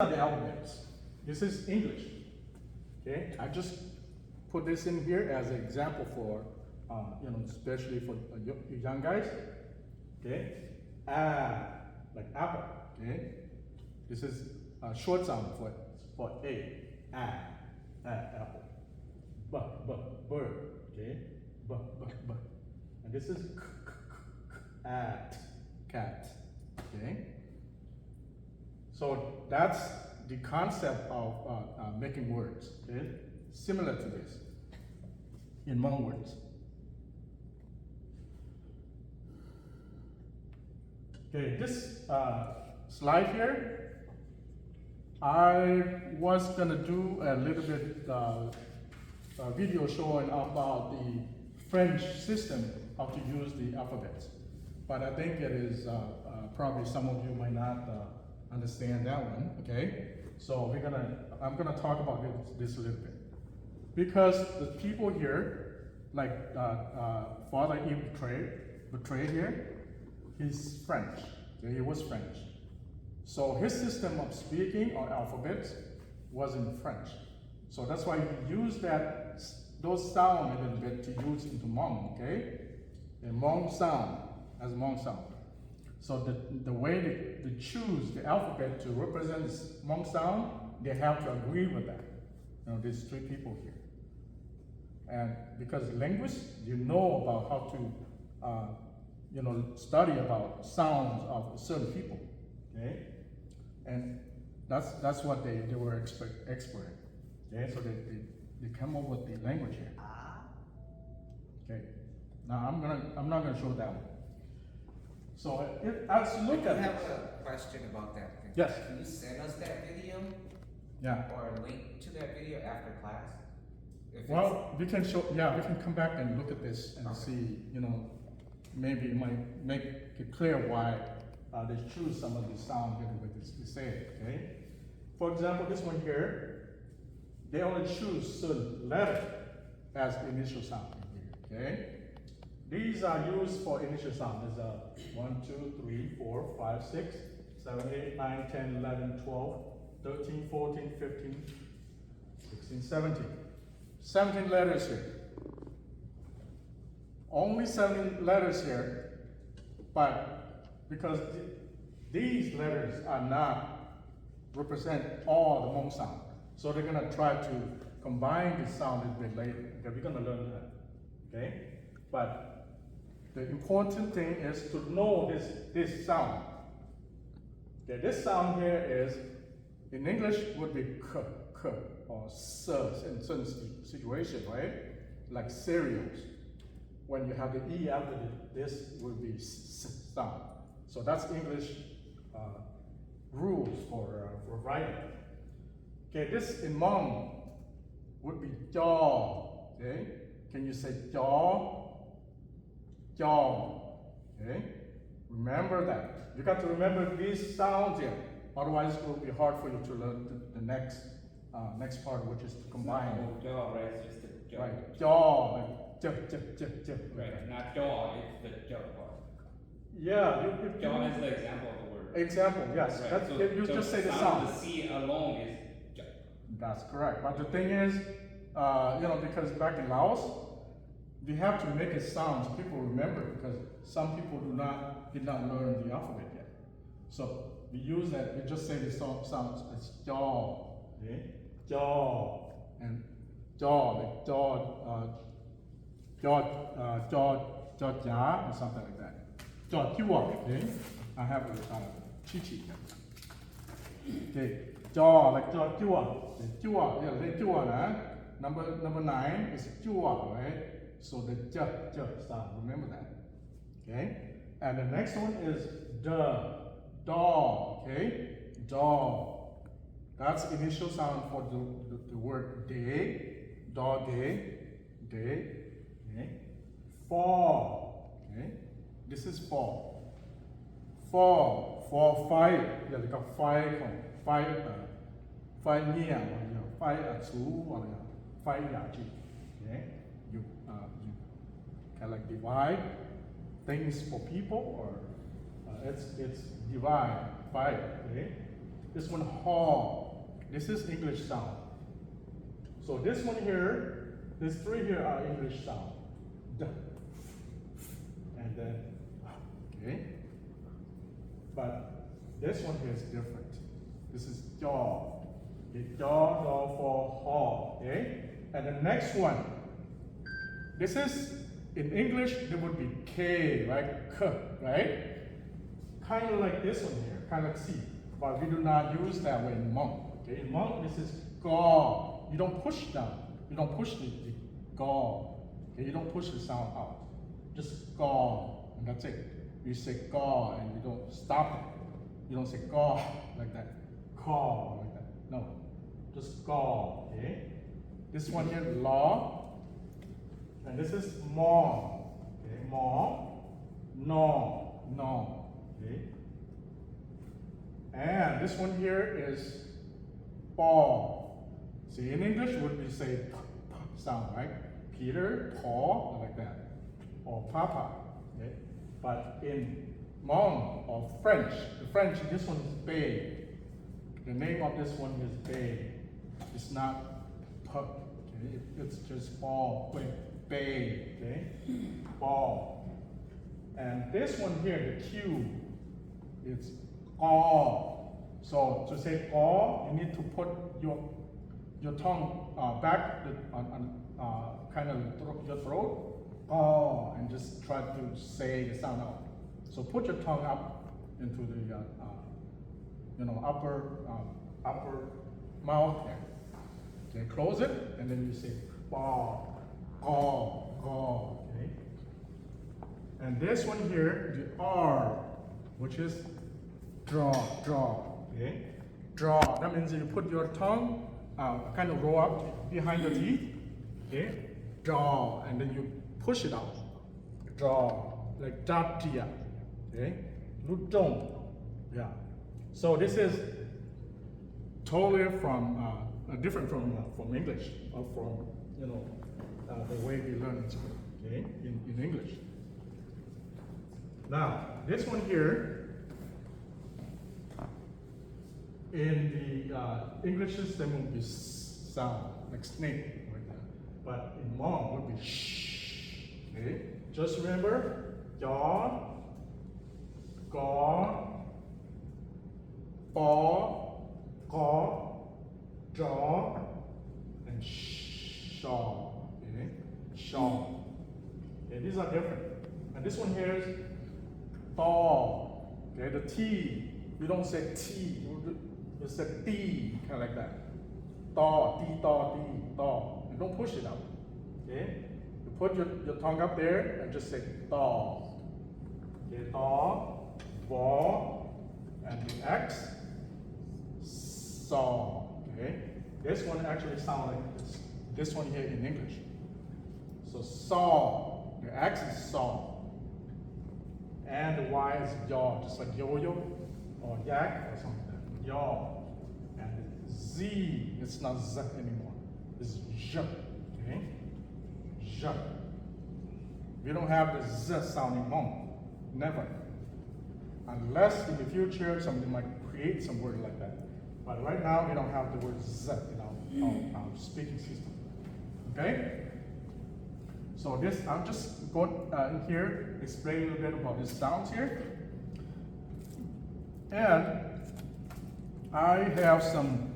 are the alphabets. This is English. Okay, I just put this in here as an example for, especially for you young guys. Okay, like apple. Okay, this is a short sound for a, apple. Bird. Okay, b. And this is cat. Okay. So that's the concept of making words, okay? Similar to this in Hmong words. Okay, this slide here, I was gonna do a little bit video showing about the French system, how to use the alphabets. But I think it is probably some of you might not understand that one, okay? So I'm gonna talk about this a little bit. Because the people here, like Father Yves Betray here, he's French, okay? He was French. So his system of speaking or alphabet was in French. So that's why he used those sounds a little bit to use into Hmong, okay? A Hmong sound, as Hmong sound. So the way they choose the alphabet to represent this Hmong sound, they have to agree with that. These three people here. And because linguists, you know about how to, study about sounds of certain people, okay? And that's what they were expert in. Okay, so they come up with the language here. Okay, now I'm not gonna show that one. So let's look at. I have a question about that thing. Yes. Can you send us that video? Yeah. Or a link to that video after class? Well, we can show. Yeah, we can come back and look at this and see. Maybe it might make it clear why they choose some of these sounds here with this. They say it. Okay. For example, this one here, they only choose certain letter as the initial sound here. Okay. These are used for initial sound. There's a 1, 2, 3, 4, 5, 6, 7, 8, 9, 10, 11, 12, 13, 14, 15, 16, 17. 17 letters here. Only 17 letters here, but because these letters are not represent all the Hmong sound. So they're gonna try to combine this sound a bit later. Okay, we're gonna learn that. Okay? But the important thing is to know this sound. Okay, this sound here is, in English, would be k, or s in certain situation, right? Like cereals. When you have the E after this would be s sound. So that's English rules for writing. Okay, this in Hmong would be jaw. Okay, can you say jaw? Jaw. Okay, remember that. You got to remember these sounds here. Otherwise, it will be hard for you to learn the next part, which is to combine. It's not jaw, right? It's just the jaw. Right, jaw, like Right, not jaw, it's the jaw part. Yeah, Jaw is the example of the word. Example, yes. Right. That's, So, you just say the sound. sound. The C alone is jaw. That's correct. But the thing is, because back in Laos, we have to make it sound so people remember, because some people did not learn the alphabet yet. So we use that. We just say the sounds. It's jaw, okay? Jaw and jaw, like jaw, or something like that. Jaw, okay? I have a cheat sheet here. Okay, jaw, like jaw, yeah, Number 9 is jaw, right? So the j sound, remember that. Okay? And the next one is daw, okay? Daw. That's initial sound for the word day, dog day, okay? Fall, okay? This is fall. Fall, for fire. Yeah, they got fire, fire near, fire okay? You kind of like divide things for people, or it's divide, fire, okay? This one haw. This is English sound. So this one here, these three here are English sound. D. And then, okay. But this one here is different. This is jaw. Okay, jaw for haw. Okay. And the next one, this is in English there would be K, right? K, right? Kind of like this one here, kind of like C. But we do not use that way in Hmong. Okay, in Hmong this is gaw. You don't push down. You don't push the gaw. Okay, you don't push the sound out. Just gaw, and that's it. You say gaw and you don't stop it. You don't say gaw like that. Caw like that. No, just gaw. Okay. This one here, law. And this is maw. Okay, maw, no, no. Okay. And this one here is ball. See, in English, would we say p, p sound, right? Peter, Paul, like that. Or Papa. Okay? But in Hmong or French, the French, this one is Bay. The name of this one is Bay. It's not p. Okay? It's just ball. Wait, Bay. Okay? Ball. And this one here, the Q, it's gaw. So to say gaw, you need to put your tongue back kind of your throat, gaw, and just try to say the sound out. So put your tongue up into the upper mouth there. Okay, close it, and then you say gaw, gaw, gaw. Okay. And this one here, the R, which is draw, draw. Okay, draw. That means you put your tongue kind of roll up behind your teeth. Okay, draw, and then you push it out. Draw, like datia. Okay, ludong. Yeah. So this is totally different from English or from the way we learn it. Okay, in English. Now this one here. In the English system would be sound, like snake, like that. But in Hmong would be shh. Okay? Just remember, jaw, gaw, paw, gaw, jaw, and shaw. Okay? Shaw. Okay, these are different. And this one here is thaw. Okay, the T, you don't say T. You say T, kind of like that. Taw, T, taw, T, taw. You don't push it out. Okay? You put your tongue up there and just say taw. Okay, taw, baw, and the X, saw. Okay? This one actually sounds like this. This one here in English. So saw, the X is saw. And the Y is yaw, just like yo-yo or yak or something. Yaw. And Z, it's not Z anymore. It's Z. Okay? Z. We don't have the Z sound in Hmong. Never. Unless in the future somebody might create some word like that. But right now we don't have the word Z in our speaking system. Okay? So this, I'm just going in here, explain a little bit about these sounds here. And I have some